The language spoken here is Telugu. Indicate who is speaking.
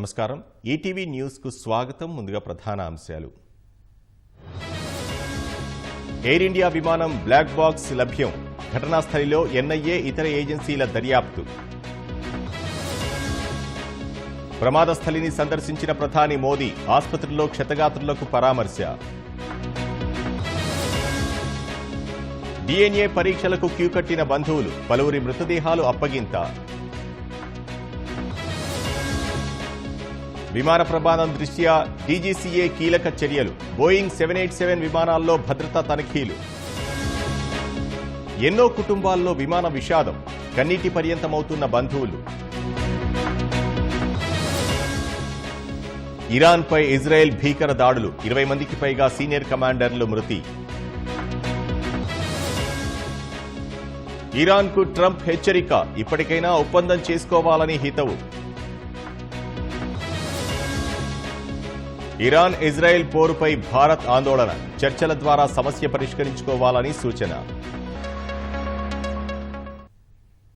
Speaker 1: నమస్కారం. ఈటీవీ న్యూస్ కు స్వాగతం. ముందుగా ప్రధాన అంశాలు. ఎయిర్ ఇండియా విమానం బ్లాక్ బాక్స్ లభ్యం. ఘటనా స్థలిలో ఎన్ఐఏ ఇతర ఏజెన్సీల దర్యాప్తు. ప్రమాద స్థలిని సందర్శించిన ప్రధాని మోదీ. ఆసుపత్రిలో క్షతగాత్రులకు పరామర్శ. డిఎన్ఏ పరీక్షలకు క్యూ కట్టిన బంధువులు. పలువురి మృతదేహాలు అప్పగింత. విమాన ప్రమాదం దృష్ట్యా డీజీసీఏ కీలక చర్యలు. బోయింగ్ 787 విమానాల్లో భద్రతా తనిఖీలు. ఎన్నో కుటుంబాల్లో విమాన విషాదం. కన్నీటి పర్యంతమవుతున్న బంధువులు. ఇరాన్పై ఇజ్రాయెల్ భీకర దాడులు. 20 మందికి పైగా సీనియర్ కమాండర్లు మృతి. ఇరాన్కు ట్రంప్ హెచ్చరిక. ఇప్పటికైనా ఒప్పందం చేసుకోవాలని హితవు. ఇరాన్ ఇజ్రాయెల్ పోరుపై భారత్ ఆందోళన. చర్చల ద్వారా సమస్య పరిష్కరించుకోవాలని సూచన.